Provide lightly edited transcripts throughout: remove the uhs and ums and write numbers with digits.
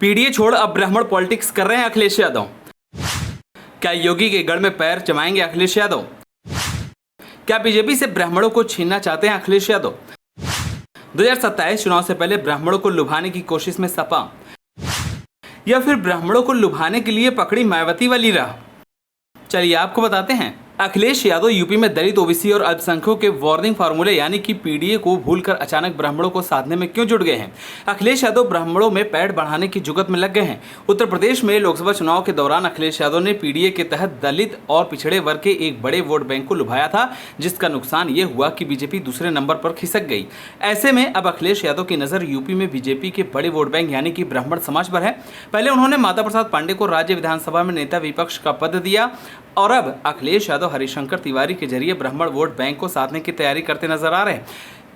PDA छोड़ अब ब्राह्मण पॉलिटिक्स कर रहे हैं अखिलेश यादव। क्या योगी के गढ़ में पैर जमाएंगे अखिलेश यादव? क्या बीजेपी से ब्राह्मणों को छीनना चाहते हैं अखिलेश यादव? 2027 चुनाव से पहले ब्राह्मणों को लुभाने की कोशिश में सपा, या फिर ब्राह्मणों को लुभाने के लिए पकड़ी मायावती वाली राह? चलिए आपको बताते हैं। अखिलेश यादव यूपी में दलित, ओबीसी और अल्पसंख्यकों के वार्निंग फार्मूले यानी कि पीडीए को भूलकर अचानक ब्राह्मणों को साधने में क्यों जुट गए हैं? अखिलेश यादव ब्राह्मणों में पैठ बढ़ाने की जुगत में लग गए हैं। उत्तर प्रदेश में लोकसभा चुनाव के दौरान अखिलेश यादव ने पीडीए के तहत दलित और पिछड़े वर्ग के एक बड़े वोट बैंक को लुभाया था, जिसका नुकसान ये हुआ कि बीजेपी दूसरे नंबर पर खिसक गई। ऐसे में अब अखिलेश यादव की नजर यूपी में बीजेपी के बड़े वोट बैंक यानी कि ब्राह्मण समाज पर है। पहले उन्होंने माता प्रसाद पांडे को राज्य विधानसभा में नेता विपक्ष का पद दिया और अब अखिलेश यादव हरिशंकर तिवारी के जरिए ब्राह्मण वोट बैंक को साधने की तैयारी करते नजर आ रहे हैं।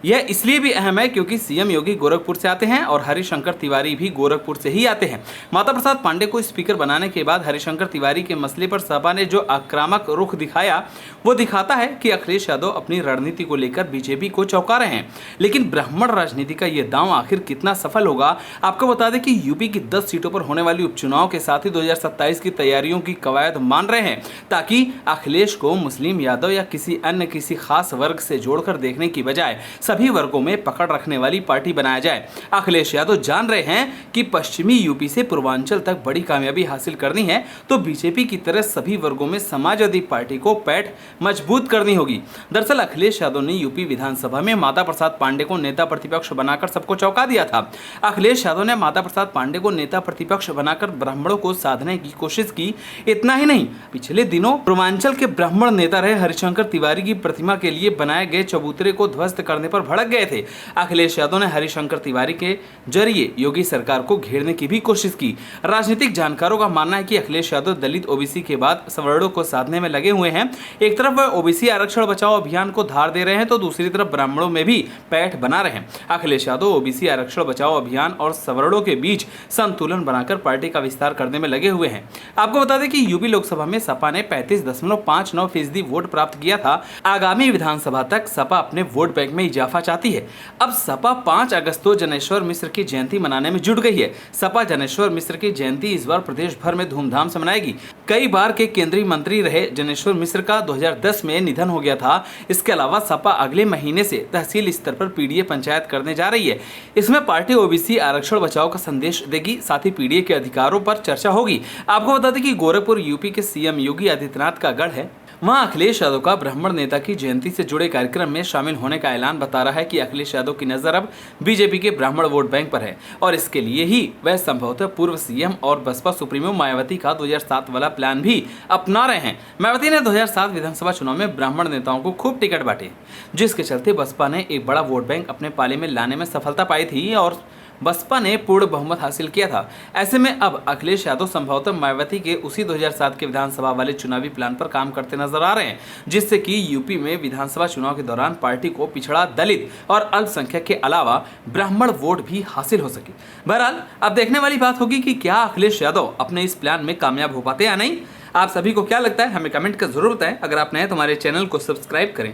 यह इसलिए भी अहम है क्योंकि सीएम योगी गोरखपुर से आते हैं और हरिशंकर तिवारी भी गोरखपुर से ही आते हैं। माता प्रसाद पांडे को स्पीकर बनाने के बाद हरिशंकर तिवारी के मसले पर सपा ने जो आक्रामक रुख दिखाया वो दिखाता है कि अखिलेश यादव अपनी रणनीति को लेकर बीजेपी को चौंका रहे हैं। लेकिन ब्राह्मण राजनीति का यह दांव आखिर कितना सफल होगा? आपको बता दें कि यूपी की 10 सीटों पर होने वाली उपचुनाव के साथ ही 2027 की तैयारियों की कवायद मान रहे हैं, ताकि अखिलेश को मुस्लिम, यादव या किसी खास वर्ग से जोड़कर देखने की बजाय सभी वर्गों में पकड़ रखने वाली पार्टी बनाया जाए। अखिलेश यादव जान रहे हैं कि पश्चिमी यूपी से पूर्वांचल तक बड़ी कामयाबी हासिल करनी है तो बीजेपी की तरह सभी वर्गों में समाजवादी पार्टी को पैठ मजबूत करनी होगी। दरअसल अखिलेश यादव ने यूपी विधानसभा में माता प्रसाद पांडे को नेता प्रतिपक्ष बनाकर सबको चौंका दिया था। अखिलेश यादव ने माता प्रसाद पांडे को नेता प्रतिपक्ष बनाकर ब्राह्मणों को साधने की कोशिश की। इतना ही नहीं, पिछले दिनों पूर्वांचल के ब्राह्मण नेता रहे हरिशंकर तिवारी की प्रतिमा के लिए बनाए गए चबूतरे को ध्वस्त करने पर भड़क गए थे। अखिलेश यादव ने हरिशंकर तिवारी के जरिए योगी सरकार को घेरने की भी कोशिश की। राजनीतिक जानकारों का मानना है कि अखिलेश यादव दलित, ओबीसी के बाद सवर्णों को साधने में लगे हुए हैं। एक तरफ वह ओबीसी आरक्षण बचाओ अभियान को धार दे रहे हैं तो दूसरी तरफ ब्राह्मणों में भी पैठ बना रहे हैं। अखिलेश यादव ओबीसी आरक्षण बचाओ अभियान और सवर्णों के बीच संतुलन बनाकर पार्टी का विस्तार करने में लगे हुए हैं। आपको बता दें कि यूपी लोकसभा में सपा ने 35.59% वोट प्राप्त किया था। आगामी विधानसभा तक सपा अपने वोट बैंक में इजाफा चाहती है। अब सपा 5 अगस्त को जनेश्वर मिश्र की जयंती मनाने में जुट गई है। सपा जनेश्वर मिश्र की जयंती इस बार प्रदेश भर में धूमधाम से मनाएगी। कई बार के केंद्रीय मंत्री रहे जनेश्वर मिश्र का 2010 में निधन हो गया था। इसके अलावा सपा अगले महीने से तहसील स्तर पर पीडीए पंचायत करने जा रही है। इसमें पार्टी ओबीसी आरक्षण बचाओ का संदेश देगी, साथ ही पीडीए के अधिकारों पर चर्चा होगी। आपको बता दें कि गोरखपुर यूपी के सीएम योगी आदित्यनाथ का गढ़ है। वहां अखिलेश यादव का ब्राह्मण नेता की जयंती से जुड़े कार्यक्रम में शामिल होने का ऐलान बता रहा है कि अखिलेश यादव की नजर अब बीजेपी के ब्राह्मण वोट बैंक पर है और इसके लिए ही वह संभवतः पूर्व सीएम और बसपा सुप्रीमो मायावती का 2007 वाला प्लान भी अपना रहे हैं। मायावती ने 2007 विधानसभा चुनाव में ब्राह्मण नेताओं को खूब टिकट बांटे, जिसके चलते बसपा ने एक बड़ा वोट बैंक अपने पाले में लाने में सफलता पाई थी और बसपा ने पूर्ण बहुमत हासिल किया था। ऐसे में अब अखिलेश यादव संभवतः मायावती के उसी 2007 के विधानसभा वाले चुनावी प्लान पर काम करते नजर आ रहे हैं, जिससे कि यूपी में विधानसभा चुनाव के दौरान पार्टी को पिछड़ा, दलित और अल्पसंख्यक के अलावा ब्राह्मण वोट भी हासिल हो सके। बहरहाल अब देखने वाली बात होगी कि क्या अखिलेश यादव अपने इस प्लान में कामयाब हो पाते या नहीं। आप सभी को क्या लगता है हमें कमेंट कर जरूर बताएं। अगर आप नए तो हमारे चैनल को सब्सक्राइब करें।